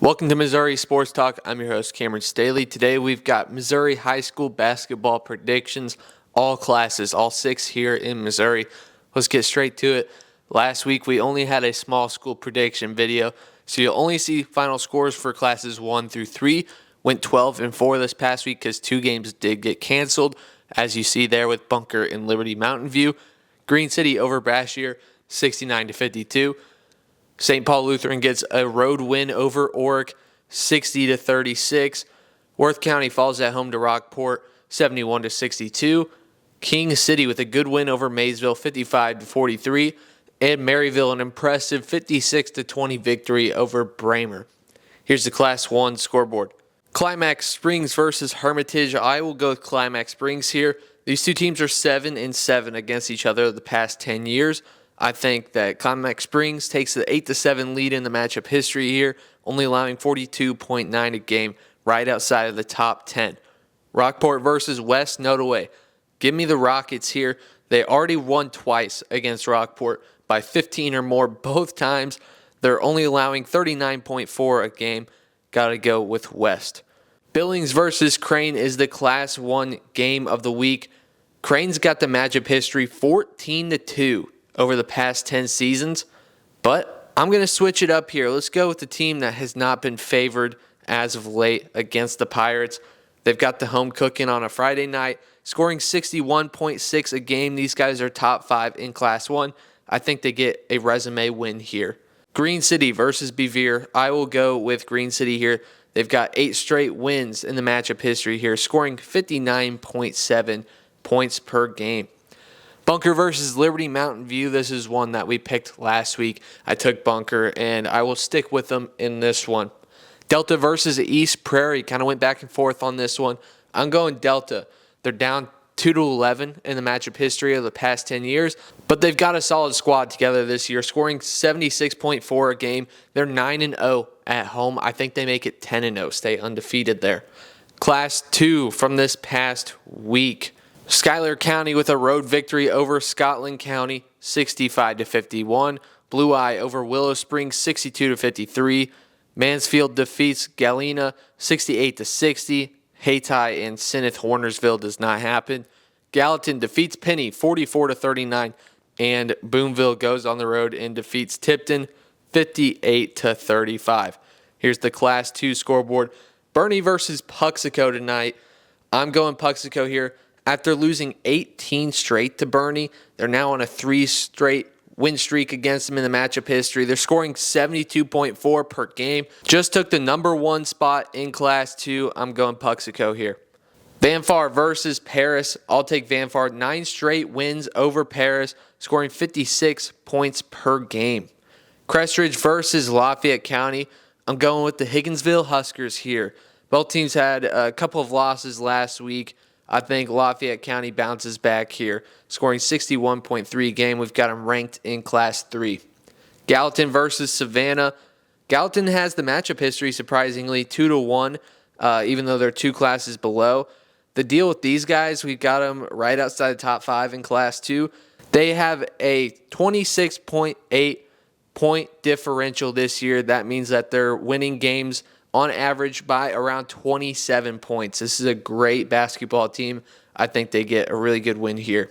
Welcome to Missouri Sports Talk. I'm your host, Cameron Staley. Today we've got Missouri high school basketball predictions, all classes, all six here in Missouri. Let's get straight to it. Last week we only had a small school prediction video, so you'll only see final scores for classes 1 through 3. Went 12-4 this past week because 2 games did get canceled, as you see there with Bunker and Liberty Mountain View. Green City over Brashear, 69-52. St. Paul Lutheran gets a road win over Oric, 60-36. Worth County falls at home to Rockport, 71-62. King City with a good win over Maysville, 55-43. And Maryville an impressive 56-20 victory over Bramer. Here's the Class 1 scoreboard. Climax Springs versus Hermitage. I will go with Climax Springs here. These two teams are 7-7 against each other the past 10 years. I think that Climax Springs takes the 8-7 lead in the matchup history here, only allowing 42.9 a game, right outside of the top 10. Rockport versus West Nodaway. Give me the Rockets here. They already won twice against Rockport by 15 or more both times. They're only allowing 39.4 a game. Got to go with West. Billings versus Crane is the Class 1 game of the week. Crane's got the matchup history 14-2 over the past 10 seasons, but I'm going to switch it up here. Let's go with the team that has not been favored as of late against the Pirates. They've got the home cooking on a Friday night, scoring 61.6 a game. These guys are top 5 in Class 1. I think they get a resume win here. Green City versus Bevier. I will go with Green City here. They've got 8 straight wins in the matchup history here, scoring 59.7 points per game. Bunker versus Liberty Mountain View. This is one that we picked last week. I took Bunker, and I will stick with them in this one. Delta versus East Prairie. Kind of went back and forth on this one. I'm going Delta. They're down 2-11 in the matchup history of the past 10 years, but they've got a solid squad together this year, scoring 76.4 a game. They're 9-0 at home. I think they make it 10-0, stay undefeated there. Class 2 from this past week. Schuyler County with a road victory over Scotland County, 65-51. Blue Eye over Willow Springs, 62-53. Mansfield defeats Galena, 68-60. Hayti and Sinneth Hornersville does not happen. Gallatin defeats Penny, 44-39. And Boonville goes on the road and defeats Tipton, 58-35. Here's the Class 2 scoreboard. Bernie versus Puxico tonight. I'm going Puxico here. After losing 18 straight to Bernie, they're now on a 3 straight win streak against them in the matchup history. They're scoring 72.4 per game. Just took the number 1 spot in Class 2. I'm going Puxico here. Vanfar versus Paris. I'll take Vanfar. 9 straight wins over Paris, scoring 56 points per game. Crestridge versus Lafayette County. I'm going with the Higginsville Huskers here. Both teams had a couple of losses last week. I think Lafayette County bounces back here, scoring 61.3 a game. We've got them ranked in Class 3. Gallatin versus Savannah. Gallatin has the matchup history, surprisingly, 2-1, even though they're 2 classes below. The deal with these guys, we've got them right outside the top 5 in Class 2. They have a 26.8 point differential this year. That means that they're winning games on average by around 27 points. This is a great basketball team. I think they get a really good win here.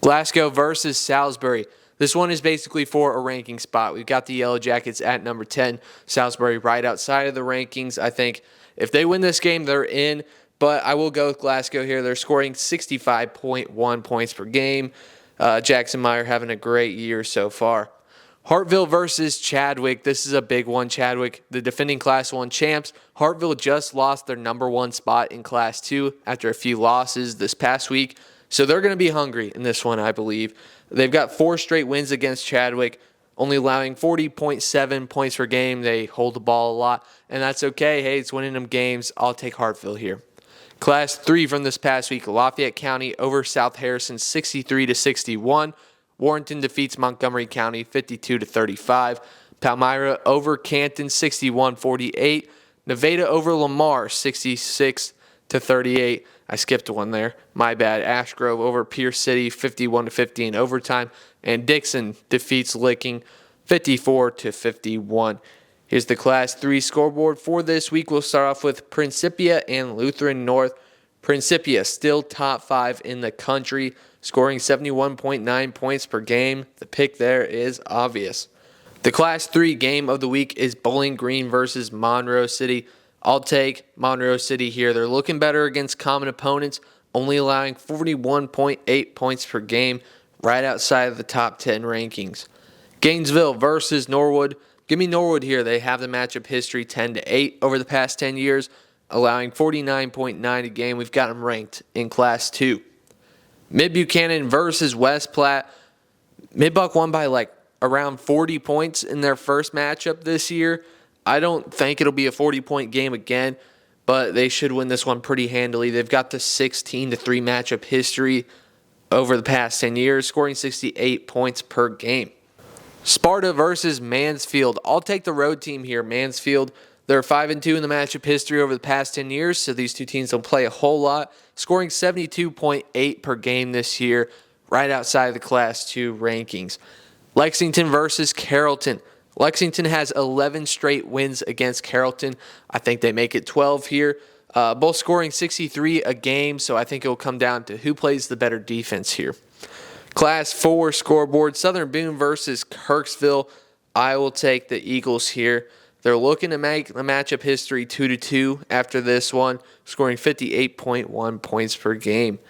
Glasgow versus Salisbury. This one is basically for a ranking spot. We've got the Yellow Jackets at number 10. Salisbury right outside of the rankings. I think if they win this game, they're in. But I will go with Glasgow here. They're scoring 65.1 points per game. Jackson Meyer having a great year so far. Hartville versus Chadwick. This is a big one. Chadwick, the defending Class 1 champs. Hartville just lost their number 1 spot in Class 2 after a few losses this past week. So they're going to be hungry in this one, I believe. They've got 4 straight wins against Chadwick, only allowing 40.7 points per game. They hold the ball a lot, and that's okay. Hey, it's winning them games. I'll take Hartville here. Class 3 from this past week. Lafayette County over South Harrison, 63-61. Warrenton defeats Montgomery County 52-35. Palmyra over Canton 61-48. Nevada over Lamar 66-38. I skipped one there. My bad. Ashgrove over Pierce City 51-50 in overtime. And Dixon defeats Licking 54-51. Here's the Class 3 scoreboard for this week. We'll start off with Principia and Lutheran North. Principia still top 5 in the country, scoring 71.9 points per game. The pick there is obvious. The Class 3 game of the week is Bowling Green versus Monroe City. I'll take Monroe City here. They're looking better against common opponents, only allowing 41.8 points per game, right outside of the top 10 rankings. Gainesville versus Norwood. Give me Norwood here. They have the matchup history 10-8 over the past 10 years, allowing 49.9 a game. We've got them ranked in Class 2. Mid-Buchanan versus West Platte. Mid-Buck won by around 40 points in their first matchup this year. I don't think it'll be a 40-point game again, but they should win this one pretty handily. They've got the 16-3 matchup history over the past 10 years, scoring 68 points per game. Sparta versus Mansfield. I'll take the road team here. Mansfield, they're 5-2 in the matchup history over the past 10 years, so these two teams will play a whole lot, scoring 72.8 per game this year, right outside of the Class 2 rankings. Lexington versus Carrollton. Lexington has 11 straight wins against Carrollton. I think they make it 12 here. Both scoring 63 a game, so I think it will come down to who plays the better defense here. Class 4 scoreboard, Southern Boone versus Kirksville. I will take the Eagles here. They're looking to make the matchup history 2-2 after this one, scoring 58.1 points per game.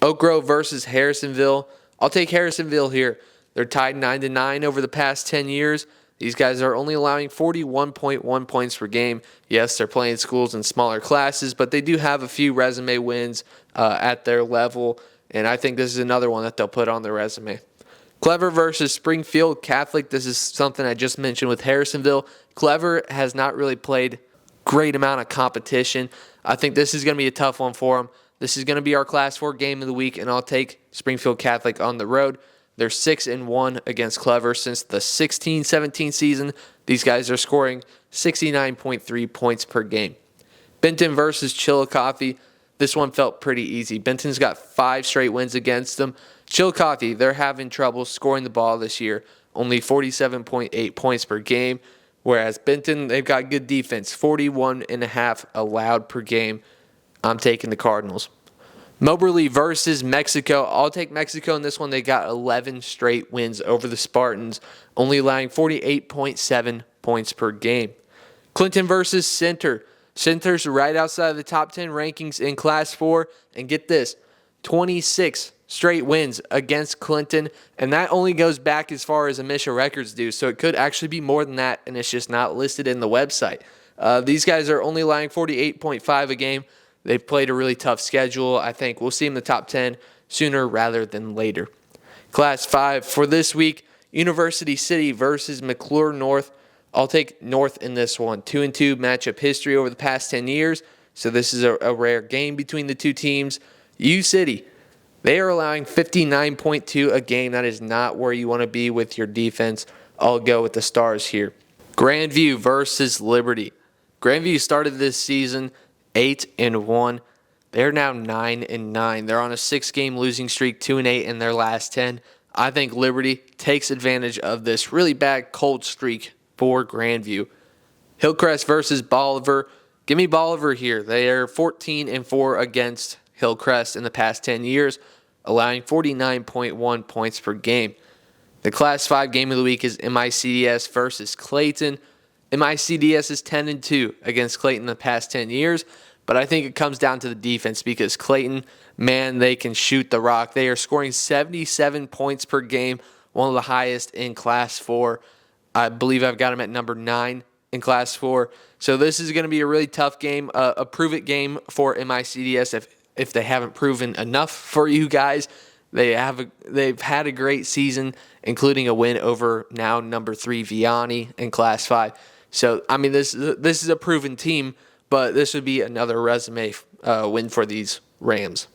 Oak Grove versus Harrisonville. I'll take Harrisonville here. They're tied 9-9 over the past 10 years. These guys are only allowing 41.1 points per game. Yes, they're playing schools in smaller classes, but they do have a few resume wins at their level. And I think this is another one that they'll put on their resume. Clever versus Springfield Catholic. This is something I just mentioned with Harrisonville. Clever has not really played great amount of competition. I think this is going to be a tough one for them. This is going to be our Class 4 game of the week, and I'll take Springfield Catholic on the road. They're 6-1 against Clever since the 16-17 season. These guys are scoring 69.3 points per game. Benton versus Chillicothe. This one felt pretty easy. Benton's got 5 straight wins against them. Chillicothe, they're having trouble scoring the ball this year, only 47.8 points per game, whereas Benton, they've got good defense, 41.5 allowed per game. I'm taking the Cardinals. Moberly versus Mexico. I'll take Mexico in this one. They got 11 straight wins over the Spartans, only allowing 48.7 points per game. Clinton versus Center. Center's right outside of the top 10 rankings in Class 4. And get this, 26 straight wins against Clinton. And that only goes back as far as initial records do. So it could actually be more than that, and it's just not listed in the website. These guys are only allowing 48.5 a game. They've played a really tough schedule. I think we'll see them in the top 10 sooner rather than later. Class 5 for this week, University City versus McClure North. I'll take North in this one. 2-2 matchup history over the past 10 years. So this is a rare game between the two teams. U City, they are allowing 59.2 a game. That is not where you want to be with your defense. I'll go with the Stars here. Grandview versus Liberty. Grandview started this season 8-1. They're now 9-9. They're on a 6-game losing streak, 2-8 in their last 10. I think Liberty takes advantage of this really bad cold streak for Grandview. Hillcrest versus Bolivar. Give me Bolivar here. They are 14-4 against Hillcrest in the past 10 years, allowing 49.1 points per game. The Class 5 game of the week is MICDS versus Clayton. MICDS is 10-2 against Clayton in the past 10 years, but I think it comes down to the defense because Clayton, man, they can shoot the rock. They are scoring 77 points per game, one of the highest in Class 4. I believe I've got them at number 9 in Class 4. So this is going to be a really tough game, a prove-it game for MICDS if they haven't proven enough for you guys. They've had a great season, including a win over now number 3 Vianney in Class 5. So, I mean, this is a proven team, but this would be another resume win for these Rams.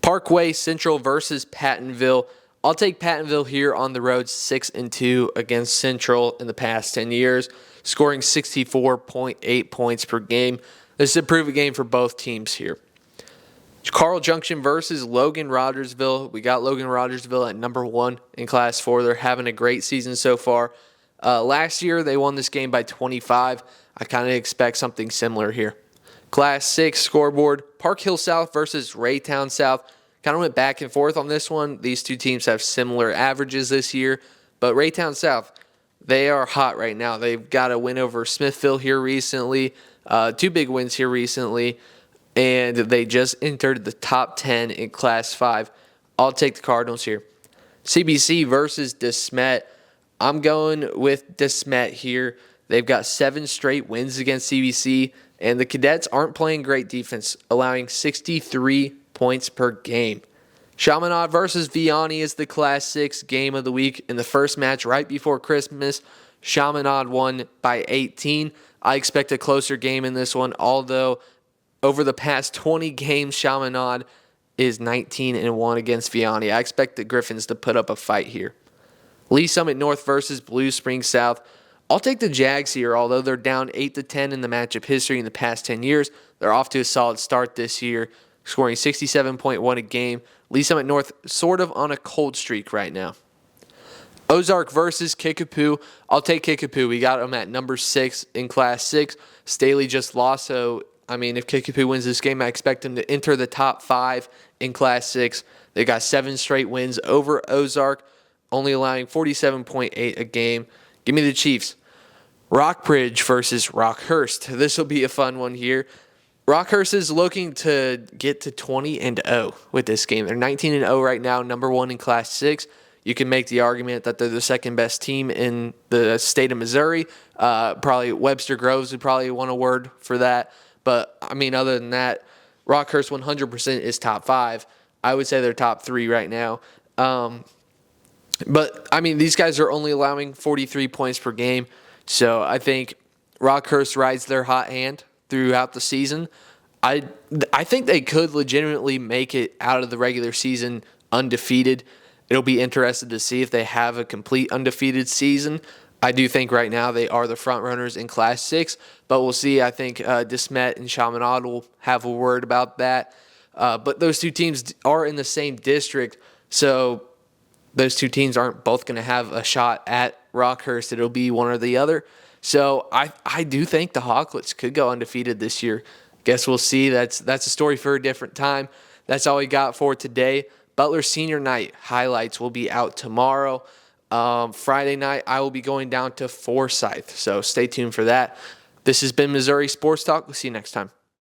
Parkway Central versus Pattonville. I'll take Pattonville here on the road, 6-2 against Central in the past 10 years, scoring 64.8 points per game. This is a prove-it game for both teams here. Carl Junction versus Logan Rogersville. We got Logan Rogersville at number 1 in Class 4. They're having a great season so far. Last year, they won this game by 25. I kind of expect something similar here. Class 6 scoreboard, Park Hill South versus Raytown South. Kind of went back and forth on this one. These two teams have similar averages this year, but Raytown South, they are hot right now. They've got a win over Smithville here recently, two big wins here recently, and they just entered the top 10 in Class 5. I'll take the Cardinals here. CBC versus DeSmet. I'm going with DeSmet here. They've got 7 straight wins against CBC, and the Cadets aren't playing great defense, allowing 63 points per game. Chaminade versus Vianney is the Class 6 game of the week. In the first match right before Christmas, Chaminade won by 18. I expect a closer game in this one, although over the past 20 games, Chaminade is 19-1 against Vianney. I expect the Griffins to put up a fight here. Lee Summit North versus Blue Springs South. I'll take the Jags here, although they're down 8-10 in the matchup history in the past 10 years. They're off to a solid start this year, scoring 67.1 a game. Lee Summit North sort of on a cold streak right now. Ozark versus Kickapoo. I'll take Kickapoo. We got them at number 6 in Class 6. Staley just lost, so, if Kickapoo wins this game, I expect them to enter the top 5 in Class 6. They got 7 straight wins over Ozark, only allowing 47.8 a game. Give me the Chiefs. Rockbridge versus Rockhurst. This will be a fun one here. Rockhurst is looking to get to 20-0 with this game. They're 19-0 right now, number 1 in Class 6. You can make the argument that they're the second best team in the state of Missouri. Probably Webster Groves would probably want a word for that. But, other than that, Rockhurst 100% is top 5. I would say they're top 3 right now. But these guys are only allowing 43 points per game. So I think Rockhurst rides their hot hand throughout the season. I think they could legitimately make it out of the regular season undefeated. It'll be interesting to see if they have a complete undefeated season. I do think right now they are the front runners in Class 6, but we'll see. I think DeSmet and Chaminade will have a word about that. But those two teams are in the same district, so those two teams aren't both going to have a shot at Rockhurst. It'll be one or the other. So I do think the Hawklets could go undefeated this year. Guess we'll see. That's a story for a different time. That's all we got for today. Butler Senior Night highlights will be out tomorrow. Friday night, I will be going down to Forsyth. So stay tuned for that. This has been Missouri Sports Talk. We'll see you next time.